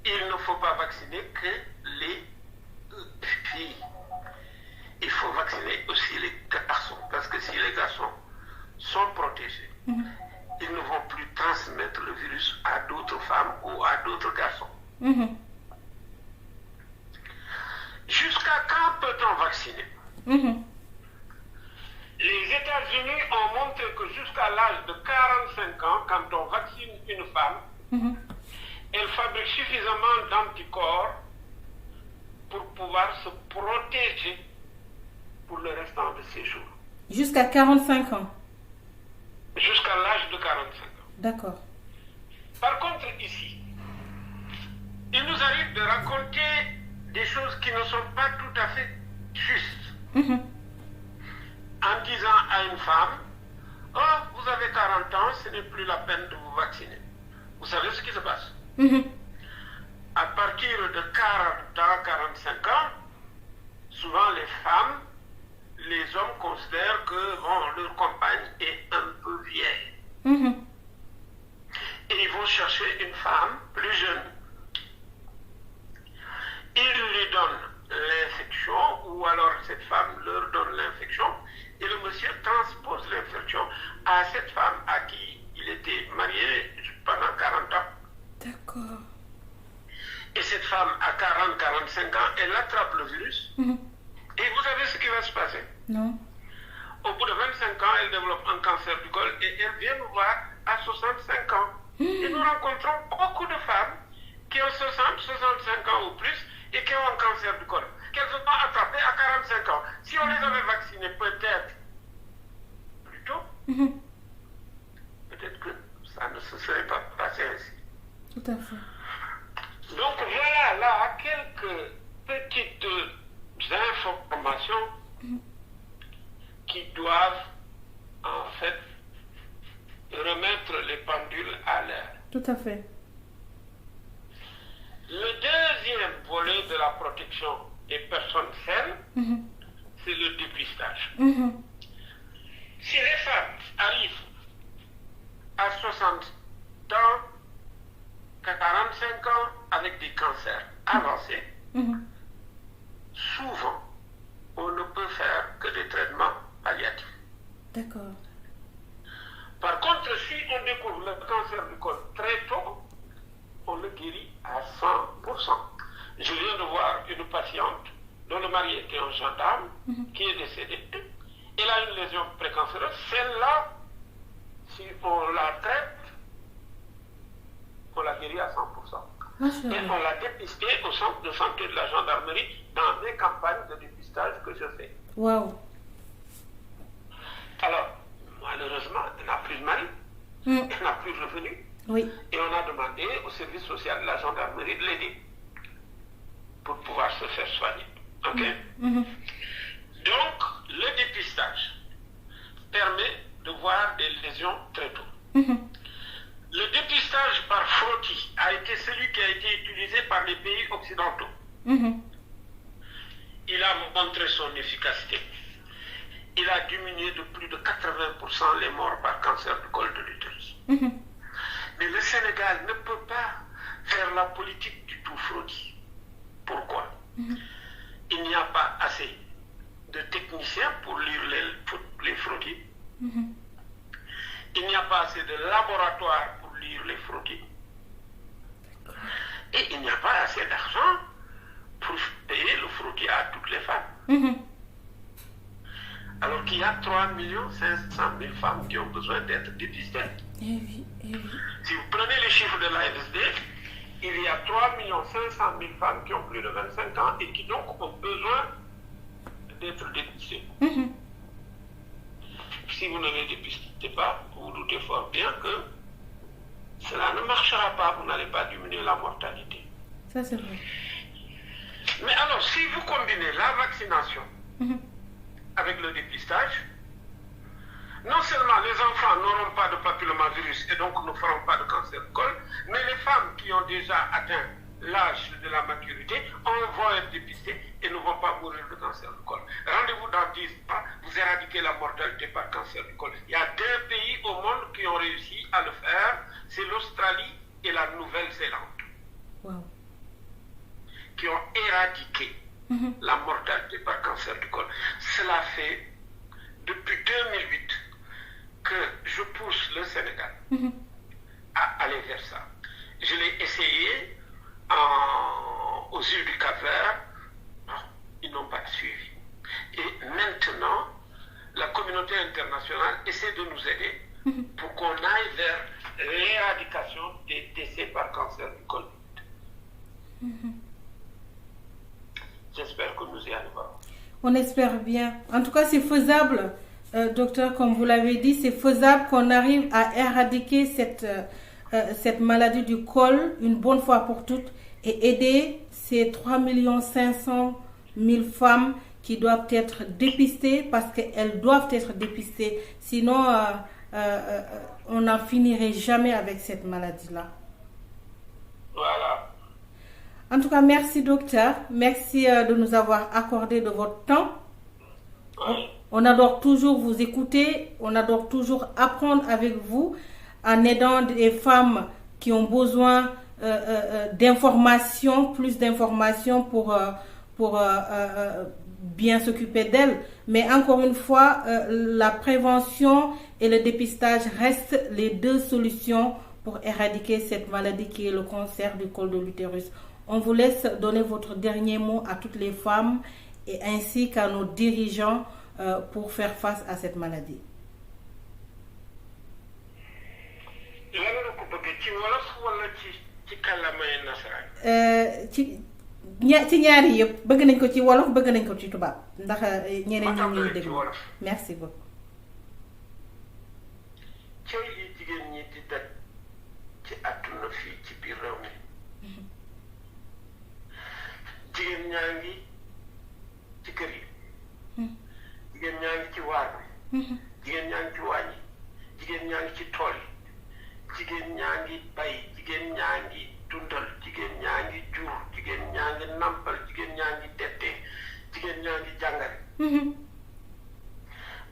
Speaker 3: il ne faut pas vacciner que les filles. Il faut vacciner aussi les garçons, parce que si les garçons sont protégés, ils ne vont plus transmettre le virus à d'autres femmes ou à d'autres garçons. Jusqu'à quand peut-on vacciner? Les États-Unis ont montré que jusqu'à l'âge de 45 ans, quand on vaccine une femme, elle fabrique suffisamment d'anticorps pour pouvoir se protéger pour le restant de ses jours.
Speaker 2: Jusqu'à 45 ans.
Speaker 3: Jusqu'à l'âge de 45 ans.
Speaker 2: D'accord.
Speaker 3: Par contre, ici, il nous arrive de raconter des choses qui ne sont pas tout à fait justes. En disant à une femme, oh, vous avez 40 ans, ce n'est plus la peine de vous vacciner. Vous savez ce qui se passe? À partir de 40 ans, 45 ans, souvent les femmes, les hommes considèrent que bon, leur compagne est un peu vieille. Et ils vont chercher une femme plus jeune. Ils lui donnent l'infection, ou alors cette femme leur donne l'infection, et le monsieur transpose l'infection à cette femme à qui il était marié pendant 40 ans.
Speaker 2: D'accord.
Speaker 3: Et cette femme, à 40-45 ans, elle attrape le virus. Et vous savez ce qui va se passer?
Speaker 2: Non.
Speaker 3: Au bout de 25 ans, elle développe un cancer du col et elle vient nous voir à 65 ans. Et nous rencontrons beaucoup de femmes qui ont 60, 65 ans ou plus et qui ont un cancer du col, qu'elles ont attrapé à 45 ans. Si on les avait vaccinées peut-être plus tôt, peut-être que ça ne se serait pas passé ainsi.
Speaker 2: Tout à fait.
Speaker 3: Donc voilà là quelques petites informations qui doivent en fait remettre les pendules à l'heure.
Speaker 2: Tout à fait.
Speaker 3: Le deuxième volet de la protection des personnes saines, c'est le dépistage. Si les femmes arrivent à 60 ans, 45 ans avec des cancers avancés, souvent on ne peut faire que des traitements palliatifs.
Speaker 2: D'accord.
Speaker 3: Par contre, si on découvre le cancer du col très tôt, on le guérit à 100%. Je viens de voir une patiente dont le mari était gendarme qui est décédée. Elle a une lésion précancéreuse. Celle-là, si on la traite, on la guérit à 100%. Et on l'a dépistée au centre de santé de la gendarmerie dans des campagnes de dépistage que je fais.
Speaker 2: Waouh.
Speaker 3: Alors, malheureusement, elle n'a plus de mari, elle n'a plus de revenus.
Speaker 2: Oui.
Speaker 3: Et on a demandé au service social de la gendarmerie de l'aider pour pouvoir se faire soigner. Ok? Donc, le dépistage permet de voir des lésions très tôt. Le dépistage par frottis a été celui qui a été utilisé par les pays occidentaux. Il a montré son efficacité. Il a diminué de plus de 80% les morts par cancer du col de l'utérus. Mais le Sénégal ne peut pas faire la politique du tout frottis. Pourquoi? Il n'y a pas assez de techniciens pour lire les frottis. Il n'y a pas assez de laboratoires pour lire les frottis. Et il n'y a pas assez d'argent pour payer le frottis à toutes les femmes. Alors qu'il y a 3 500 000 femmes qui ont besoin d'être dépistées. Si vous prenez les chiffres de l'AFSD, il y a 3 500 000 femmes qui ont plus de 25 ans et qui donc ont besoin d'être dépistées. Si vous ne les dépistez pas, vous doutez fort bien que cela ne marchera pas, vous n'allez pas diminuer la mortalité.
Speaker 2: Ça, c'est vrai.
Speaker 3: Mais alors, si vous combinez la vaccination avec le dépistage, non seulement les enfants n'auront pas de papillomavirus et donc ne feront pas de cancer du col, mais les femmes qui ont déjà atteint l'âge de la maturité vont être dépistées et ne vont pas mourir de cancer du col. Rendez-vous dans 10 ans, vous éradiquez la mortalité par cancer du col. Il y a 2 pays au monde qui ont réussi à le faire, c'est l'Australie et la Nouvelle-Zélande.
Speaker 2: Wow.
Speaker 3: Qui ont éradiqué la mortalité par cancer du col. Cela fait depuis 2008 que je pousse le Sénégal à aller vers ça. Je l'ai essayé aux îles du Cap-Vert. Non, ils n'ont pas suivi. Et maintenant, la communauté internationale essaie de nous aider pour qu'on aille vers l'éradication des décès par cancer du col. J'espère que nous y arriverons.
Speaker 2: On espère bien. En tout cas, c'est faisable, docteur, comme vous l'avez dit, c'est faisable qu'on arrive à éradiquer cette maladie du col une bonne fois pour toutes et aider ces 3 500 000 femmes qui doivent être dépistées parce qu'elles doivent être dépistées. Sinon, on n'en finirait jamais avec cette maladie-là.
Speaker 3: Voilà.
Speaker 2: En tout cas, merci docteur. Merci de nous avoir accordé de votre temps.
Speaker 3: Oui.
Speaker 2: On adore toujours vous écouter. On adore toujours apprendre avec vous en aidant des femmes qui ont besoin d'informations, plus d'informations pour bien s'occuper d'elles. Mais encore une fois, la prévention et le dépistage restent les 2 solutions pour éradiquer cette maladie qui est le cancer du col de l'utérus. On vous laisse donner votre dernier mot à toutes les femmes et ainsi qu'à nos dirigeants pour faire face à cette maladie. ci ñaari yëpp bëgg nañ ko ci wolof bëgg nañ ko ci tubaab ndax ñeneen ñi ñuy déglu. Merci beaucoup.
Speaker 3: cey yi jigéen ñi di daj ci àdduna fii ci biir réew mi jigéen ñaa ngi ci kër yi jigéen ñaa ngi ci waar bi jigéen ñaa ngi ci waañ yi jigéen ñaa ngi ci tool yi jigéen ñaa ngi bay jigéen ñaa ngi dundal jigéen ñaa ngi jur jigéen ñaa ngi nampal jigéen ñaa ngi tette jigéen ñaa ngi jàngale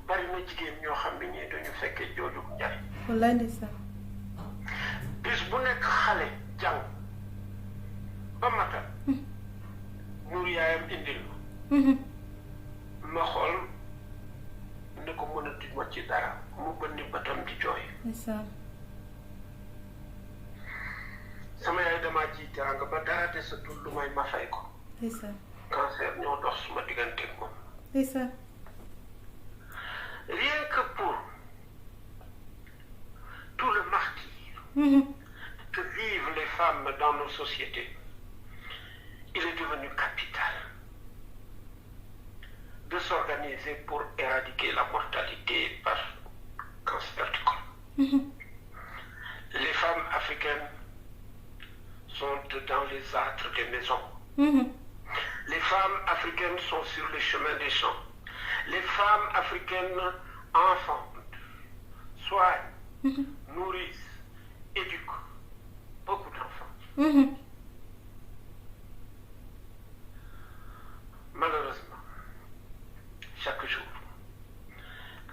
Speaker 3: bari na jigéen ñoo xam ne ñii dañu fekkee jooju njariñ.
Speaker 2: wallaay ndeysaan.
Speaker 3: bis bu nekk xale jàng ba matal muur yaayam indil ma xool ne ko mën a tuj ma ci dara mu bënni bëtam di jooy.
Speaker 2: ndeysaan.
Speaker 3: sama yaay damaa ji teraanga ba dara desatul lu may ma fay ko.
Speaker 2: ndeysaan.
Speaker 3: cancer ñoo dox suma digganteeg moom.
Speaker 2: C'est ça.
Speaker 3: Rien que pour tout le martyre que vivent les femmes dans nos sociétés, il est devenu capital de s'organiser pour éradiquer la mortalité par cancer du col. Les femmes africaines sont dans les âtres des maisons. Les femmes africaines sont sur les chemins des champs. Les femmes africaines enfantent, soignent, nourrissent, éduquent beaucoup d'enfants. Malheureusement, chaque jour,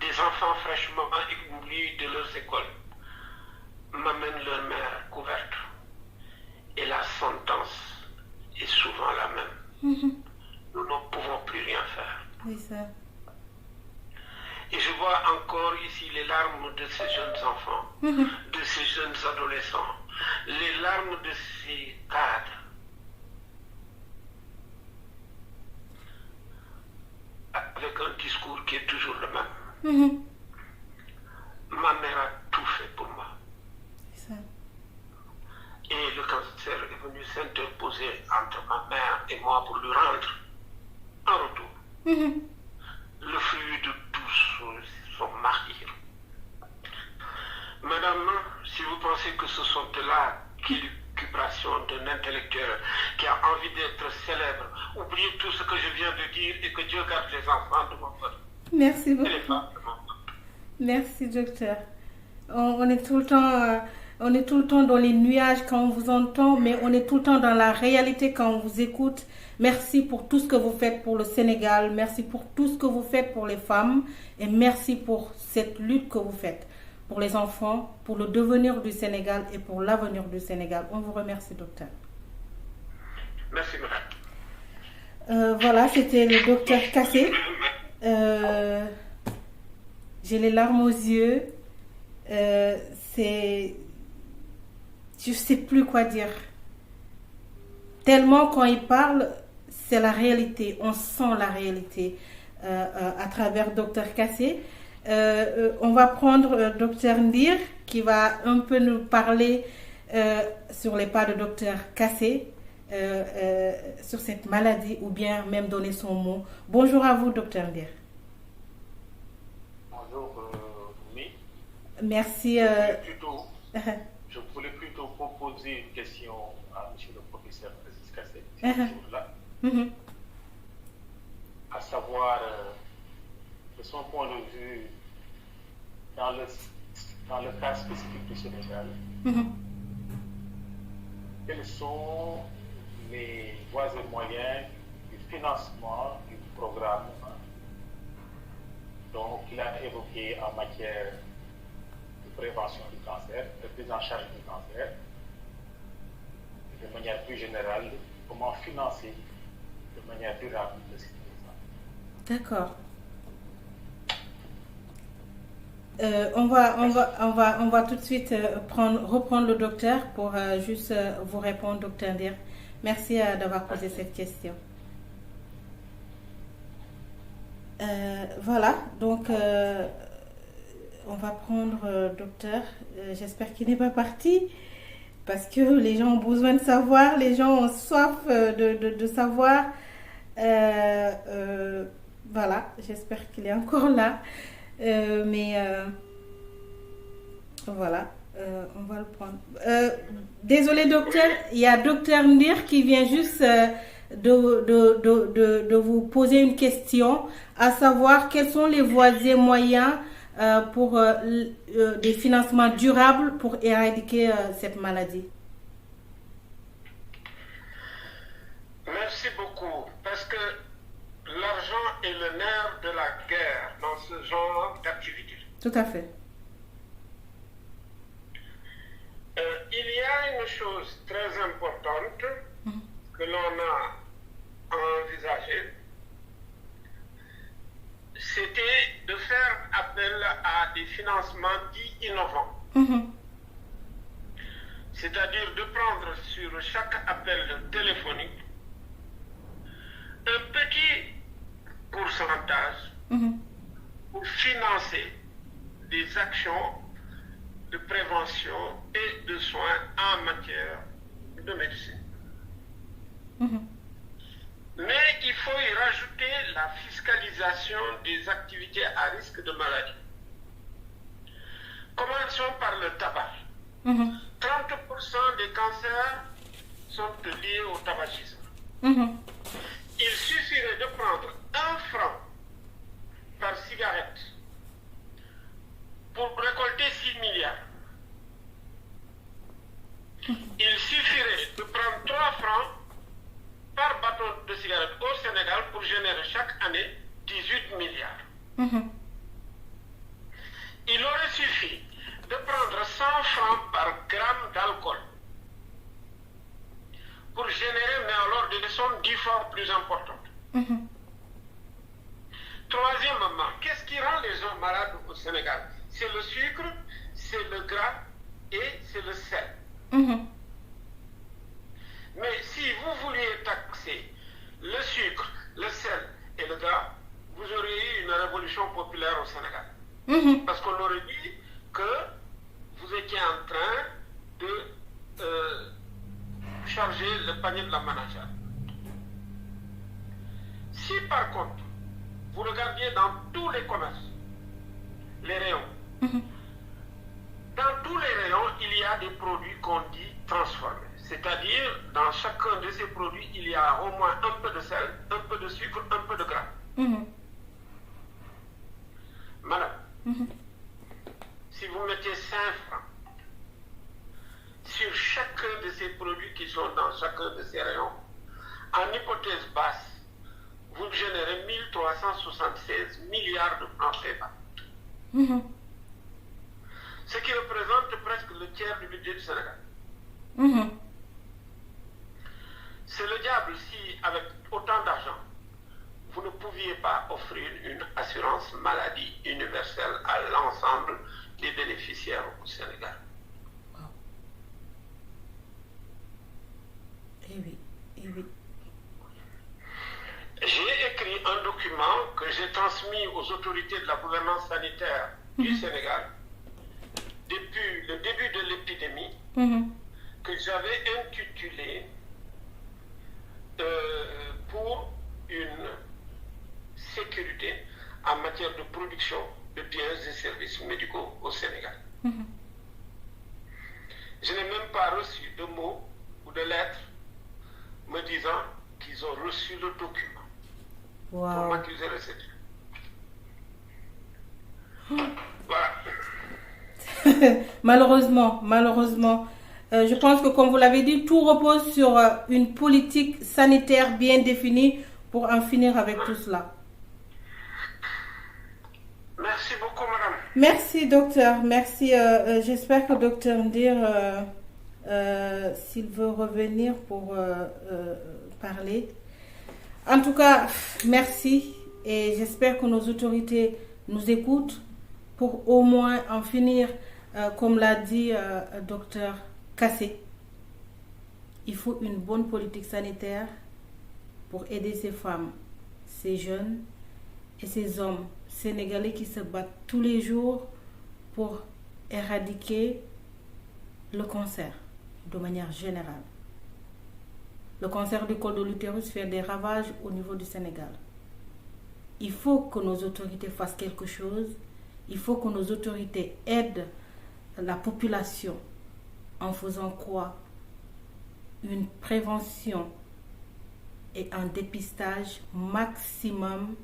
Speaker 3: des enfants fraîchement exclus de leurs écoles m'amènent leur mère couverte. Et la sentence est souvent la même. Nous ne pouvons plus rien faire.
Speaker 2: C'est ça.
Speaker 3: Et je vois encore ici les larmes de ces jeunes enfants, de ces jeunes adolescents, les larmes de ces cadres. Avec un discours qui est toujours le même. Ma mère a tout fait pour moi.
Speaker 2: C'est ça.
Speaker 3: Et le cancer est venu s'interposer entre ma mère et moi pour lui rendre en retour le fruit de tout son martyre. Madame, si vous pensez que ce sont là qui l'occupation d'un intellectuel qui a envie d'être célèbre, oubliez tout ce que je viens de dire et que Dieu garde les enfants de mon peuple.
Speaker 2: Merci beaucoup.
Speaker 3: Et les femmes de mon peuple.
Speaker 2: Merci, docteur. On est tout le temps... on est tout le temps dans les nuages quand on vous entend, mais on est tout le temps dans la réalité quand on vous écoute. Merci pour tout ce que vous faites pour le Sénégal. Merci pour tout ce que vous faites pour les femmes. Et merci pour cette lutte que vous faites pour les enfants, pour le devenir du Sénégal et pour l'avenir du Sénégal. On vous remercie, docteur.
Speaker 3: Merci, madame.
Speaker 2: Voilà, c'était le docteur Kassé. J'ai les larmes aux yeux. Je ne sais plus quoi dire. Tellement quand il parle, c'est la réalité. On sent la réalité à travers Dr Kassé. On va prendre Dr Ndir qui va un peu nous parler sur les pas de Dr Kassé, sur cette maladie ou bien même donner son mot. Bonjour à vous, Dr Ndir.
Speaker 3: Bonjour, oui.
Speaker 2: Merci.
Speaker 3: Je voulais plutôt proposer une question à M. le professeur Francis Kassé, là, à savoir, de son point de vue, dans le cas spécifique du Sénégal, quels sont les voies et moyens du financement du programme donc, qu'il a évoqué en matière de prévention du cancer, de prise en charge du cancer, et de manière plus générale, comment financer de manière durable le système de santé.
Speaker 2: D'accord. On va tout de suite reprendre le docteur pour juste vous répondre, docteur Ndir. Merci d'avoir posé cette question. Voilà, donc on va prendre docteur. J'espère qu'il n'est pas parti parce que les gens ont besoin de savoir, les gens ont soif de savoir. Voilà, j'espère qu'il est encore là. Voilà, on va le prendre. Désolé docteur, il y a docteur Ndir qui vient juste de vous poser une question, à savoir quels sont les voies et moyens pour des financements durables pour éradiquer cette maladie.
Speaker 3: Merci beaucoup, parce que l'argent est le nerf de la guerre dans ce genre d'activité.
Speaker 2: Tout à fait.
Speaker 3: Il y a une chose très importante que l'on a envisagée, c'était de faire appel à des financements dits innovants. C'est-à-dire de prendre sur chaque appel téléphonique un petit pourcentage pour financer des actions de prévention et de soins en matière de médecine. Mais il faut y rajouter la fiscalisation des activités à risque de maladie. Commençons par le tabac. 30% des cancers sont liés au tabagisme. Il suffirait de prendre 1 franc par cigarette pour récolter 6 milliards. Il suffirait de prendre 3 francs par bâton de cigarette au Sénégal pour générer chaque année 18 milliards. Il aurait suffi de prendre 100 francs par gramme d'alcool pour générer, mais alors des sommes 10 fois plus importantes. Troisièmement, qu'est-ce qui rend les gens malades au Sénégal? C'est le sucre, c'est le gras et c'est le sel. Mais si vous vouliez taxer le sucre, le sel et le gras, vous auriez eu une révolution populaire au Sénégal. Parce qu'on aurait dit que vous étiez en train de charger le panier de la managère. Si par contre, vous regardiez dans tous les commerces, les rayons, dans tous les rayons, il y a des produits qu'on dit transformés. C'est-à-dire, dans chacun de ces produits, il y a au moins un peu de sel, un peu de sucre, un peu de gras. Madame, si vous mettez 5 francs sur chacun de ces produits qui sont dans chacun de ces rayons, en hypothèse basse, vous générez 1376 milliards de francs CFA. Ce qui représente presque le tiers du budget du Sénégal. C'est le diable si, avec autant d'argent, vous ne pouviez pas offrir une assurance maladie universelle à l'ensemble des bénéficiaires au Sénégal.
Speaker 2: Eh oui, eh oui.
Speaker 3: J'ai écrit un document que j'ai transmis aux autorités de la gouvernance sanitaire du Sénégal depuis le début de l'épidémie, que j'avais intitulé pour une sécurité en matière de production de biens et services médicaux au Sénégal. Je n'ai même pas reçu de mots ou de lettres me disant qu'ils ont reçu le document pour m'accuser de cette. Voilà.
Speaker 2: Malheureusement, je pense que comme vous l'avez dit, tout repose sur une politique sanitaire bien définie pour en finir avec tout cela.
Speaker 3: Merci beaucoup, madame.
Speaker 2: Merci, docteur. Merci. J'espère que docteur Ndir, s'il veut revenir pour parler. En tout cas, merci. Et j'espère que nos autorités nous écoutent pour au moins en finir, comme l'a dit docteur Kassé. Il faut une bonne politique sanitaire pour aider ces femmes, ces jeunes et ces hommes sénégalais qui se battent tous les jours pour éradiquer le cancer de manière générale. Le cancer du col de l'utérus fait des ravages au niveau du Sénégal. Il faut que nos autorités fassent quelque chose. Il faut que nos autorités aident la population en faisant quoi? Une prévention et un dépistage maximum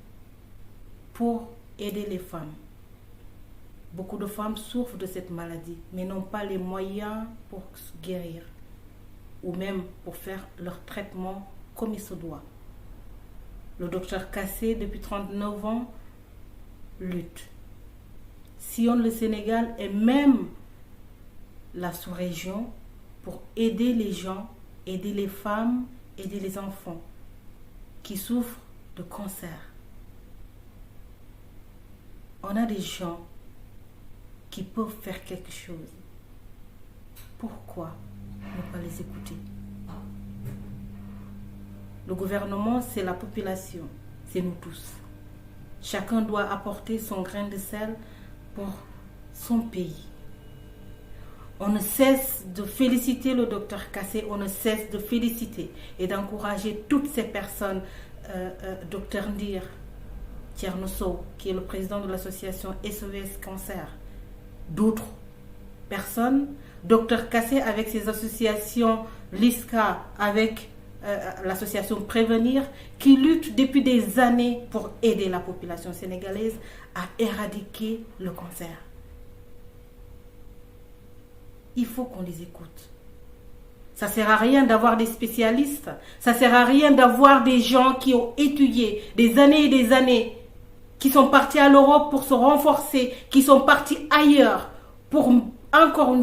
Speaker 2: pour aider les femmes. Beaucoup de femmes souffrent de cette maladie, mais n'ont pas les moyens pour se guérir ou même pour faire leur traitement comme il se doit. Le docteur Kassé, depuis 39 ans, lutte. Sillonne le Sénégal et même la sous-région pour aider les gens, aider les femmes, aider les enfants qui souffrent de cancer. On a des gens qui peuvent faire quelque chose. Pourquoi ne pas les écouter? Le gouvernement, c'est la population, c'est nous tous. Chacun doit apporter son grain de sel pour son pays. On ne cesse de féliciter le docteur Kassé, on ne cesse de féliciter et d'encourager toutes ces personnes, docteur Ndir Thierno, qui est le président de l'association SOS Cancer, d'autres personnes, docteur Kassé avec ses associations, l'ISCA avec l'association Prévenir, qui lutte depuis des années pour aider la population sénégalaise à éradiquer le cancer. Il faut qu'on les écoute. Ça ne sert à rien d'avoir des spécialistes, ça ne sert à rien d'avoir des gens qui ont étudié des années et des années, qui sont partis à l'Europe pour se renforcer, qui sont partis ailleurs pour encore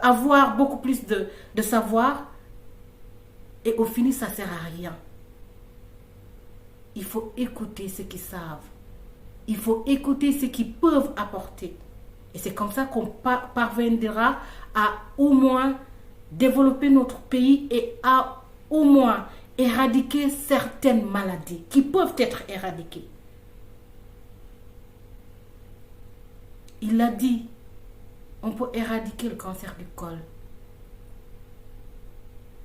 Speaker 2: avoir beaucoup plus de savoir. Et au final, ça ne sert à rien. Il faut écouter ceux qui savent. Il faut écouter ceux qui peuvent apporter. Et c'est comme ça qu'on parviendra à au moins développer notre pays et à au moins éradiquer certaines maladies qui peuvent être éradiquées. Il l'a dit, on peut éradiquer le cancer du col.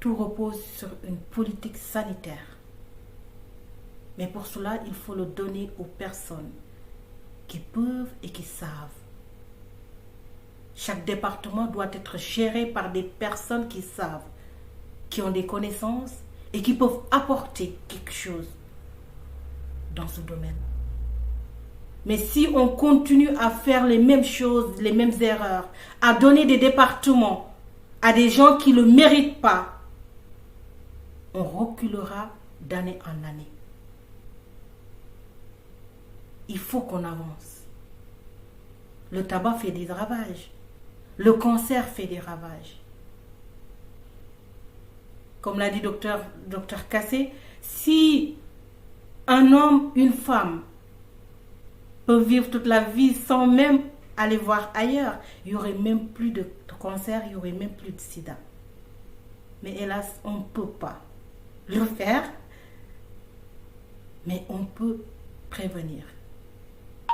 Speaker 2: Tout repose sur une politique sanitaire. Mais pour cela, il faut le donner aux personnes qui peuvent et qui savent. Chaque département doit être géré par des personnes qui savent, qui ont des connaissances et qui peuvent apporter quelque chose dans ce domaine. Mais si on continue à faire les mêmes choses, les mêmes erreurs, à donner des départements à des gens qui ne le méritent pas, on reculera d'année en année. Il faut qu'on avance. Le tabac fait des ravages. Le cancer fait des ravages. Comme l'a dit docteur Kassé, si un homme, une femme peut vivre toute la vie sans même aller voir ailleurs, il n'y aurait même plus de cancer, il n'y aurait même plus de sida. Mais hélas, on ne peut pas le faire, mais on peut prévenir.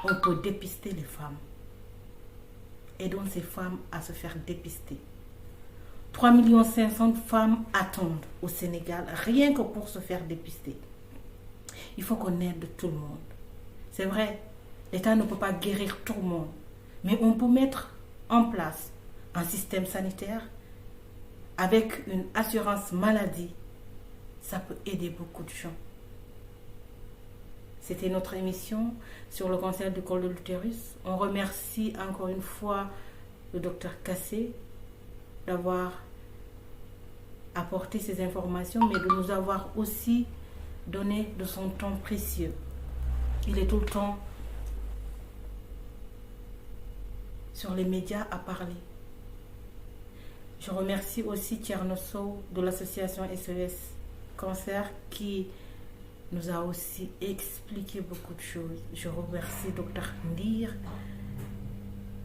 Speaker 2: On peut dépister les femmes. Aidons ces femmes à se faire dépister. 3 500 000 femmes attendent au Sénégal rien que pour se faire dépister. Il faut qu'on aide tout le monde. C'est vrai, l'État ne peut pas guérir tout le monde, mais on peut mettre en place un système sanitaire avec une assurance maladie. Ça peut aider beaucoup de gens. C'était notre émission sur le cancer du col de l'utérus. On remercie encore une fois le docteur Kassé d'avoir apporté ces informations, mais de nous avoir aussi donné de son temps précieux. Il est tout le temps sur les médias à parler. Je remercie aussi Thierno de l'association SOS Cancer qui nous a aussi expliqué beaucoup de choses. Je remercie Dr Ndir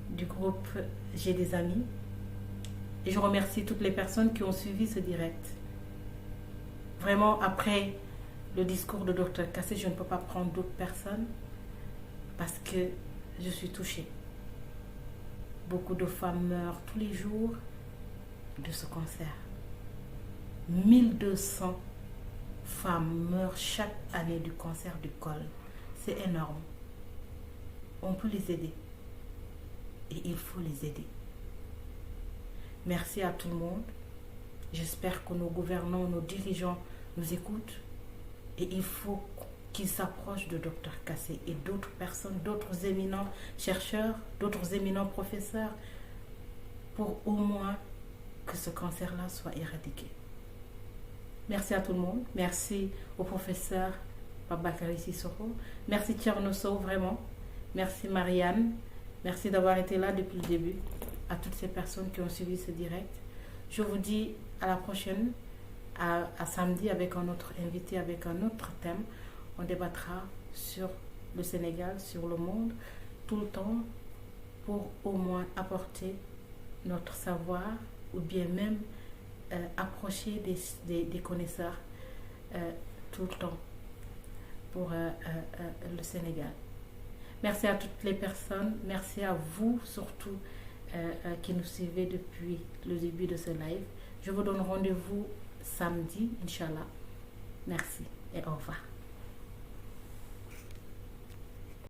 Speaker 2: du groupe J'ai des amis. Et je remercie toutes les personnes qui ont suivi ce direct. Vraiment, après le discours de Dr Kassé, je ne peux pas prendre d'autres personnes parce que je suis touchée. Beaucoup de femmes meurent tous les jours de ce cancer. 1200 femmes meurent chaque année du cancer du col. C'est énorme. On peut les aider. Et il faut les aider. Merci à tout le monde. J'espère que nos gouvernants, nos dirigeants nous écoutent. Et il faut qu'ils s'approchent de Dr Kassé et d'autres personnes, d'autres éminents chercheurs, d'autres éminents professeurs pour au moins que ce cancer-là soit éradiqué. Merci à tout le monde. Merci au professeur Babakary Sissoko. Merci Thierno Sow, vraiment. Merci Marianne. Merci d'avoir été là depuis le début. À toutes ces personnes qui ont suivi ce direct. Je vous dis à la prochaine, à samedi avec un autre invité, avec un autre thème. On débattra sur le Sénégal, sur le monde, tout le temps, pour au moins apporter notre savoir ou bien même approcher des connaisseurs tout le temps pour le Sénégal. Merci à toutes les personnes, merci à vous surtout qui nous suivez depuis le début de ce live. Je vous donne rendez-vous samedi, Inch'Allah. Merci et au revoir.